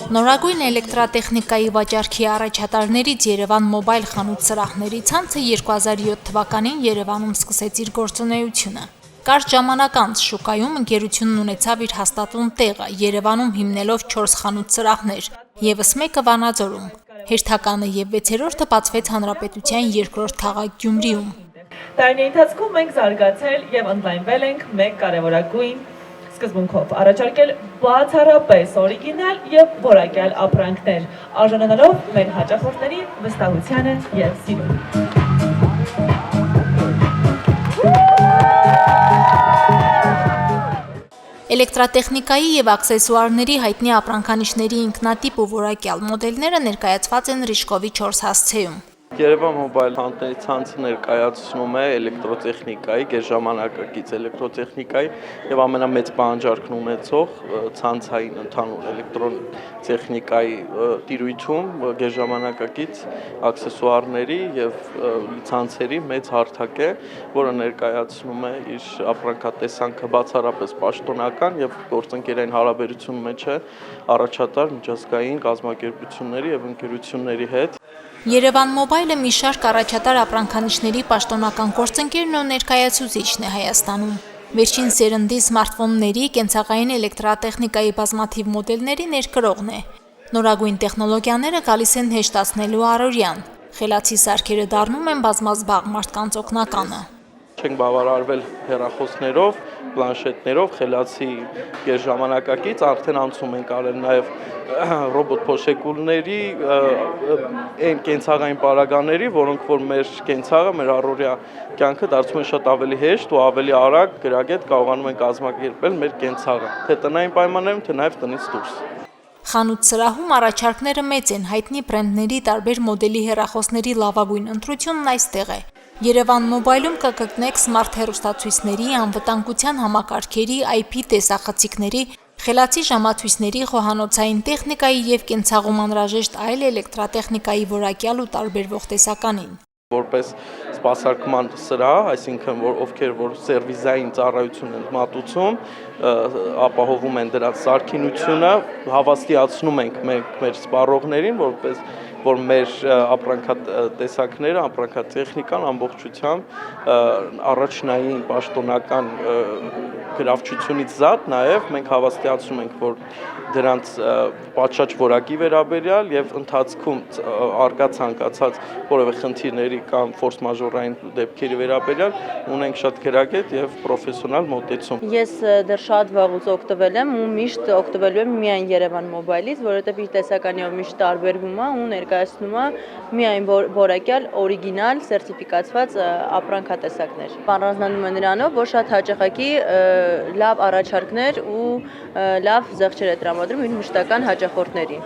Նորագույն էլեկտրատեխնիկայի վաճառքի առաջատարներից Երևան Մոբայլ խանութ սրահների ցանցը 2007 թվականին Երևանում սկսեց իր գործունեությունը։ Կարճ ժամանակ անց շուկայում ընկերությունն ունեցավ իր հաստատուն տեղը, Երևանում հիմնելով 4 խանութ սրահներ, ևս մեկը Վանաձորում։ Հերթականը եւ 6-րդը բացվեց Հանրապետության երկրորդ քաղաք Գյումրիում։ Տարիների ընթացքում մենք զարգացել եւ ընդլայնվել ենք մեկ կարևորագույն սկզբունքով՝ առաջարկել բացառապես օրիգինալ եւ որակյալ ապրանքներ, արժանանալով մեր հաճախորդների վստահությանը եւ սիրուն։ Էլեկտրատեխնիկայի եւ աքսեսուարների հայտնի ապրանքանիշների ինքնատիպ ու որակյալ մոդելները ներկայացված են Ռիժկովի 4 հասցեում։ Երևան Մոբայլ խանութների ցանցը ներկայացնում է էլեկտրոտեխնիկայի, գերժամանակակից էլեկտրոտեխնիկայի եւ ամենամեծ բանջարքն ունեցող ցանցային ընդհանուր էլեկտրոտեխնիկայի տիրույթում գերժամանակակից աքսեսուարների եւ ցանցերի մեծ հարթակ է, որը ներկայացնում է իր ապրանքատեսանքը բացառապես պաշտոնական եւ գործընկերային հարաբերություն մեջ է առաջատար միջազգային կազմակերպությունների եւ ընկերությունների հետ։ Երևան Մոբայլը մի շարք առաջատար ապրանքանիշների պաշտոնական գործընկերն ու ներկայացուցիչն է Հայաստանում։ Վերջին սերնդի սմարթֆոնների, կենցաղային էլեկտրատեխնիկայի բազմաթիվ մոդելների ներկրողն է։ Նորագույն տեխնոլոգիաները գալիս են հեշտացնելու առօրյան։ Խելացի սարքերը դառնում են բազմազբաղ մարդկանց օգնականը։ Չենք բավարարվել հեռախոսներով, պլանշետներով, խելացի գերժամանակակից, արդեն անցում ենք արել նաև ռոբոտ փոշեկուլների, այն կենցաղային պարագաների, որոնք որ մեր կենցաղը, մեր առօրյա կյանքը դարձում են շատ ավելի հեշտ ու ավելի արագ գրագետ կարողանում են կազմակերպել մեր կենցաղը, թե տնային պայմաններում, թե նաև տնից դուրս։ Խանութ սրահում առաջարկները մեծ են, հայտնի բրենդների տարբեր մոդելի հեռախոսների լավագույն ընտրությունն այստեղ է։ Երևան Մոբայլում կգտնեք սմարթ հեռուստացույցների, անվտանգության համակարգերի, IP տեսախցիկների, խելացի ժամացույցների, խոհանոցային տեխնիկայի եւ կենցաղում անհրաժեշտ այլ էլեկտրատեխնիկայի որակյալ ու տարբերվող տեսականին։ Որպես սպասարկման սրահ, այսինքն որ ովքեր որ սերվիզային ծառայություն են մատուցում, ապահովում են դրանց սարքինությունը, հավաստիացնում ենք մեր սպառողներին, որ մեր ապրանքատեսակները, ապրանքատեխնիկան ամբողջությամբ առաջնային պաշտոնական գրավչությունից զատ, նաև մենք հավաստիացնում ենք, որ դրանց պատշաճ որակի վերաբերյալ եւ ընթացքում արկա ցանկացած որևէ խնդիրների կամ ֆորս մաժորային դեպքերի վերաբերյալ ունենք շատ գրագետ եւ պրոֆեսիոնալ մոտեցում։ Ես դեռ շատ վաղուց օգտվել եմ ու միշտ օգտվելու եմ միայն Երևան Մոբայլից, որովհետեւ իր տեսականիով միշտ տարբերվում է ու ներկայացնում է միայն որակյալ, օրիգինալ, սերտիֆիկացված ապրանքատեսակներ։ Առանձնանում է նրանով, որ շատ հաճախակի լավ առաջարկներ ու լավ զեղչեր է տրամադրում իր մշտական հաճախորդներին։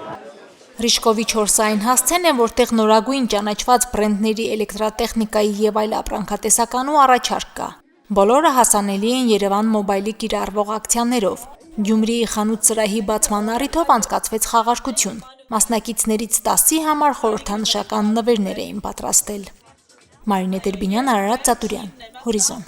Ռիժկովի 4-ային հասցեն է, որտեղ նորագույն ճանաչված բրենդների էլեկտրատեխնիկայի եւ այլ ապրանքատեսականու առաջարկ կա։ Բոլորը հասանելի են Երևան Մոբայլի կիրառվող ակցիաներով։ Գյումրիի խանութ սրահի բացման առիթով անցկացվեց խաղարկություն։ Մասնակիցներից 10-ի համար խորհրդանշական նվերներ էին պատրաստել։ Մարինե Տերբինյան, Արարատ Ծատուրյան, Հորիզոն։